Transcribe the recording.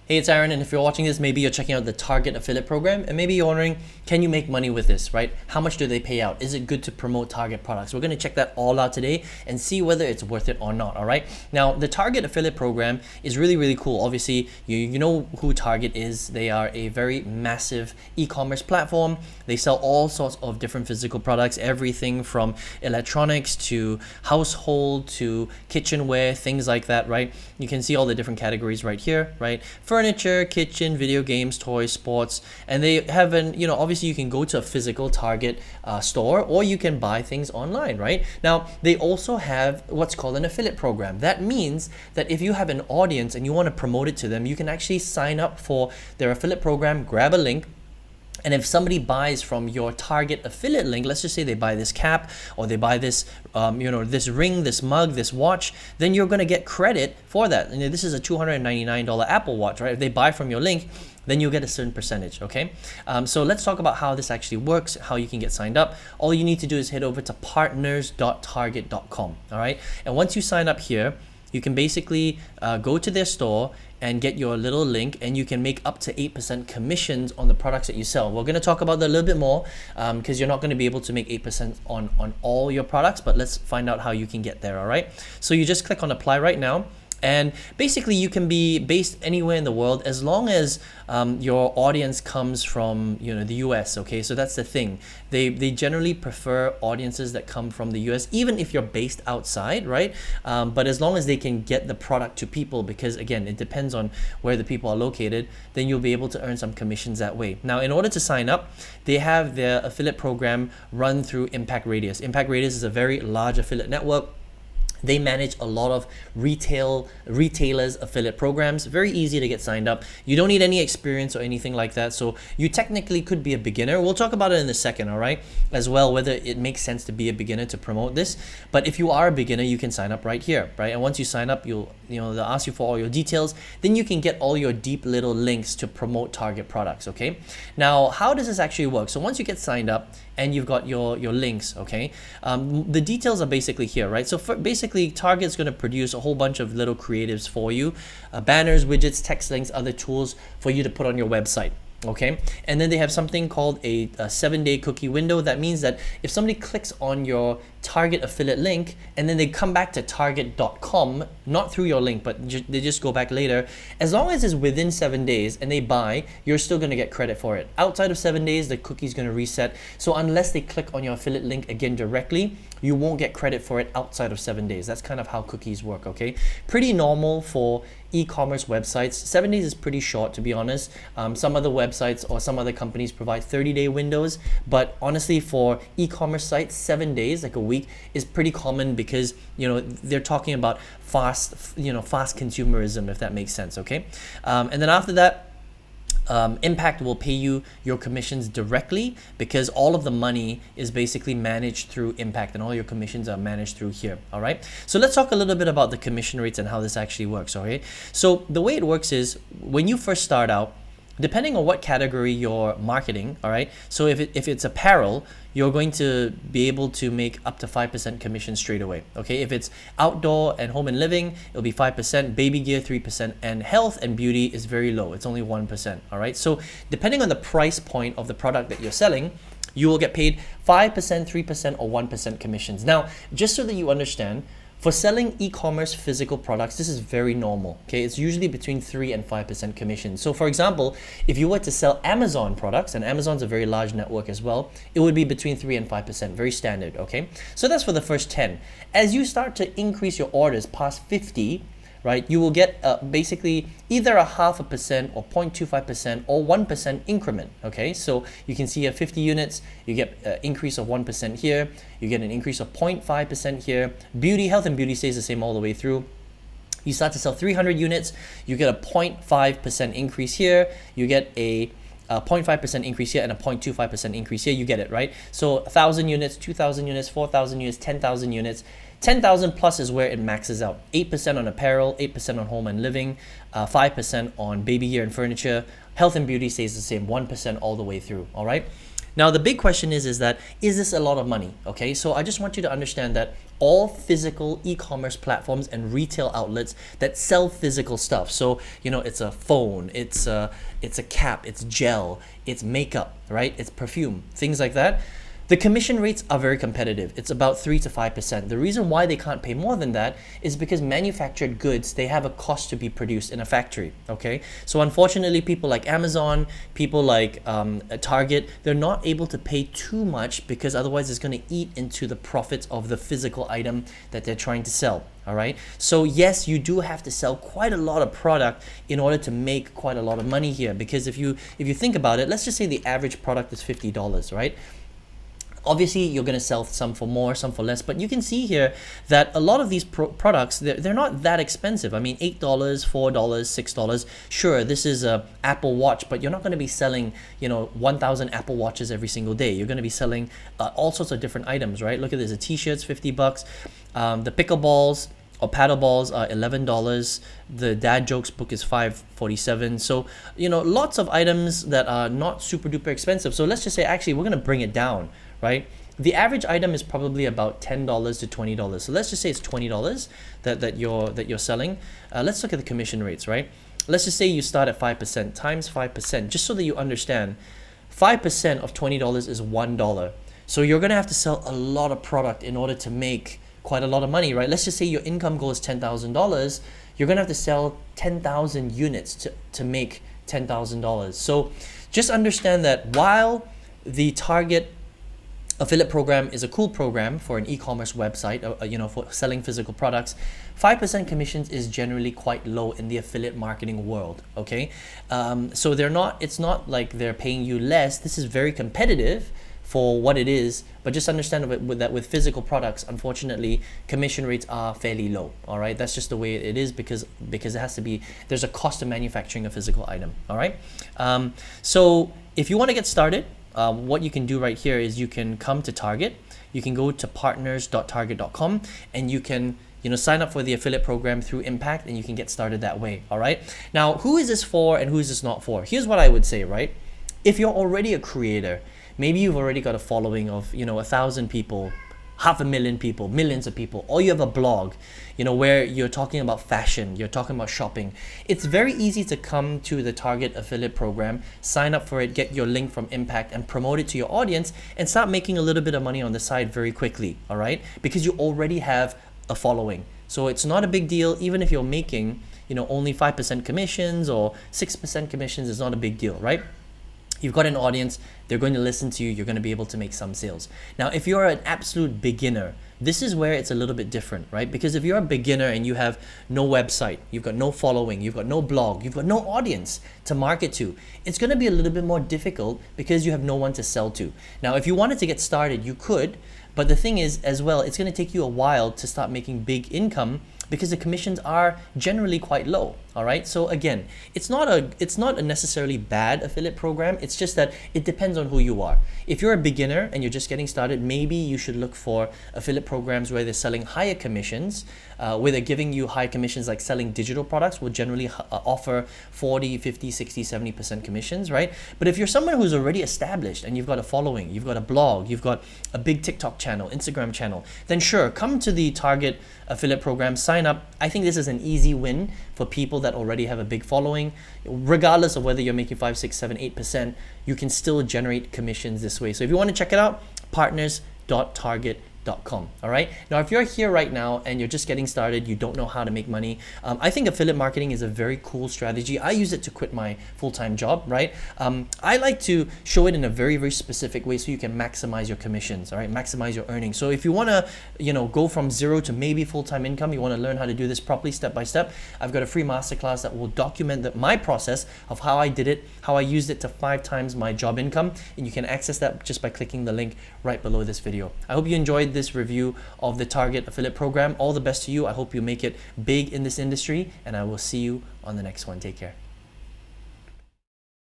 Hey, it's Aaron, and if you're watching this, maybe you're checking out the Target affiliate program, and maybe you're wondering, can you make money with this, right? How much do they pay out? Is it good to promote Target products? We're going to check that all out today and see whether it's worth it or not, all right? Now, the Target affiliate program is really, really cool. Obviously, you know who Target is. They are a very massive e-commerce platform. They sell all sorts of different physical products, everything from electronics to household to kitchenware, things like that, right? You can see all the different categories right here, right? Furniture, kitchen, video games, toys, sports, and they have obviously you can go to a physical Target store, or you can buy things online, right? Now, they also have what's called an affiliate program. That means that if you have an audience and you want to promote it to them, you can actually sign up for their affiliate program, grab a link, and if somebody buys from your Target affiliate link, let's just say they buy this cap, or they buy this, this ring, this mug, this watch, then you're going to get credit for that. And this is a $299 Apple Watch, right? If they buy from your link, then you'll get a certain percentage, okay? So let's talk about how this actually works, how you can get signed up. All you need to do is head over to partners.target.com, all right? And once you sign up here, you can basically go to their store and get your little link, and you can make up to 8% commissions on the products that you sell. We're going to talk about that a little bit more because you're not going to be able to make 8% on all your products, but let's find out how you can get there, all right? So you just click on apply right now. And basically, you can be based anywhere in the world as long as your audience comes from the US. Okay, so that's the thing. They generally prefer audiences that come from the US, even if you're based outside, right? But as long as they can get the product to people, because again, it depends on where the people are located, then you'll be able to earn some commissions that way. Now, in order to sign up, they have their affiliate program run through Impact Radius. Impact Radius is a very large affiliate network. They manage a lot of retailers affiliate programs. Very easy to get signed up. You don't need any experience or anything like that. So you technically could be a beginner. We'll talk about it in a second, all right? As well, whether it makes sense to be a beginner to promote this. But if you are a beginner, you can sign up right here, right? And once you sign up, they'll ask you for all your details. Then you can get all your deep little links to promote Target products, okay? Now, how does this actually work? So once you get signed up and you've got your links, okay? The details are basically here, right? So basically, Target's going to produce a whole bunch of little creatives for you, banners, widgets, text links, other tools for you to put on your website. Okay, and then they have something called a 7-day cookie window. That means that if somebody clicks on your Target affiliate link and then they come back to target.com, not through your link, but they just go back later, as long as it's within 7 days and they buy, you're still going to get credit for it. Outside of 7 days, the cookie's going to reset. So unless they click on your affiliate link again directly, you won't get credit for it outside of 7 days. That's kind of how cookies work, okay? Pretty normal for e-commerce websites. 7 days is pretty short, to be honest. Some other websites or some other companies provide 30-day windows, but honestly, for e-commerce sites, 7 days, like a week, is pretty common because they're talking about fast consumerism, if that makes sense, okay? And then after that, Impact will pay you your commissions directly because all of the money is basically managed through Impact, and all your commissions are managed through here, all right? So let's talk a little bit about the commission rates and how this actually works, okay? So the way it works is when you first start out, depending on what category you're marketing, all right? So if it's apparel, you're going to be able to make up to 5% commission straight away, okay? If it's outdoor and home and living, it'll be 5%, baby gear 3%, and health and beauty is very low. It's only 1%, all right? So depending on the price point of the product that you're selling, you will get paid 5%, 3%, or 1% commissions. Now, just so that you understand, for selling e-commerce physical products, this is very normal, okay? It's usually between 3 and 5% commission. So for example, if you were to sell Amazon products, and Amazon's a very large network as well, it would be between 3 and 5%, very standard, okay? So that's for the first 10. As you start to increase your orders past 50, right, you will get basically either a 0.5% or 0.25% or 1% increment, okay? So you can see 50 units, you get an increase of 1% here, you get an increase of 0.5% here. Health and beauty stays the same all the way through. You start to sell 300 units, you get a 0.5% increase here, you get a 0.5% increase here and a 0.25% increase here. You get it, right? So 1,000 units, 2,000 units, 4,000 units, 10,000 units. 10,000 plus is where it maxes out. 8% on apparel, 8% on home and living, 5% on baby gear and furniture. Health and beauty stays the same, 1% all the way through, all right? Now, the big question is that, is this a lot of money? Okay, so I just want you to understand that all physical e-commerce platforms and retail outlets that sell physical stuff, so it's a phone, it's a cap, it's gel, it's makeup, right? It's perfume, things like that. The commission rates are very competitive. It's about 3 to 5%. The reason why they can't pay more than that is because manufactured goods, they have a cost to be produced in a factory, okay? So unfortunately, people like Amazon, people like Target, they're not able to pay too much because otherwise it's going to eat into the profits of the physical item that they're trying to sell. All right. So yes, you do have to sell quite a lot of product in order to make quite a lot of money here. Because if you think about it, let's just say the average product is $50, right? Obviously, you're going to sell some for more, some for less, but you can see here that a lot of these products, they're not that expensive. I mean, $8, $4, $6. Sure, this is a Apple Watch, but you're not going to be selling, 1,000 Apple Watches every single day. You're going to be selling all sorts of different items, right? Look at this, the t-shirts, $50. The pickleballs or paddle balls are $11. The dad jokes book is $5.47. So, lots of items that are not super duper expensive. So let's just say, actually, we're going to bring it down, right? The average item is probably about $10 to $20. So let's just say it's $20 that you're selling. Let's look at the commission rates, right? Let's just say you start at 5% times 5%, just so that you understand. 5% of $20 is $1. So you're going to have to sell a lot of product in order to make quite a lot of money, right? Let's just say your income goal is $10,000. You're going to have to sell 10,000 units to make $10,000. So just understand that while the Target affiliate program is a cool program for an e-commerce website, for selling physical products, 5% commissions is generally quite low in the affiliate marketing world, okay? So it's not like they're paying you less. This is very competitive for what it is, but just understand that with physical products, unfortunately, commission rates are fairly low, all right? That's just the way it is because it has to be, there's a cost of manufacturing a physical item, all right? So if you want to get started, what you can do right here is you can come to Target. You can go to partners.target.com and you can sign up for the affiliate program through Impact, and you can get started that way, all right? Now, who is this for and who is this not for? Here's what I would say, right? If you're already a creator, maybe you've already got a following of 1,000 people, 500,000 people, millions of people, or you have a blog, where you're talking about fashion, you're talking about shopping. It's very easy to come to the Target affiliate program, sign up for it, get your link from Impact and promote it to your audience and start making a little bit of money on the side very quickly, all right? Because you already have a following. So it's not a big deal, even if you're making, only 5% commissions or 6% commissions, it's not a big deal, right? You've got an audience, they're going to listen to you, you're going to be able to make some sales. Now, if you're an absolute beginner, this is where it's a little bit different, right? Because if you're a beginner and you have no website, you've got no following, you've got no blog, you've got no audience to market to, it's going to be a little bit more difficult because you have no one to sell to. Now, if you wanted to get started, you could, but the thing is as well, it's going to take you a while to start making big income because the commissions are generally quite low, all right? So again, it's not a necessarily bad affiliate program, it's just that it depends on who you are. If you're a beginner and you're just getting started, maybe you should look for affiliate programs where they're selling higher commissions, where they're giving you high commissions, like selling digital products will generally offer 40, 50, 60, 70% commissions, right? But if you're someone who's already established and you've got a following, you've got a blog, you've got a big TikTok channel, Instagram channel, then sure, come to the Target affiliate program, sign up. I think this is an easy win for people that already have a big following. Regardless of whether you're making 5, 6, 7, 8%, you can still generate commissions this way. So if you want to check it out, partners.target.com. All right. Now, if you're here right now and you're just getting started, you don't know how to make money, I think affiliate marketing is a very cool strategy. I use it to quit my full-time job, right? I like to show it in a very, very specific way so you can maximize your commissions, all right? Maximize your earnings. So if you want to, go from zero to maybe full-time income, you want to learn how to do this properly step by step, I've got a free masterclass that will document my process of how I did it, how I used it to 5 times my job income, and you can access that just by clicking the link right below this video. I hope you enjoyed this review of the Target affiliate program. All the best to you. I hope you make it big in this industry, and I will see you on the next one. Take care.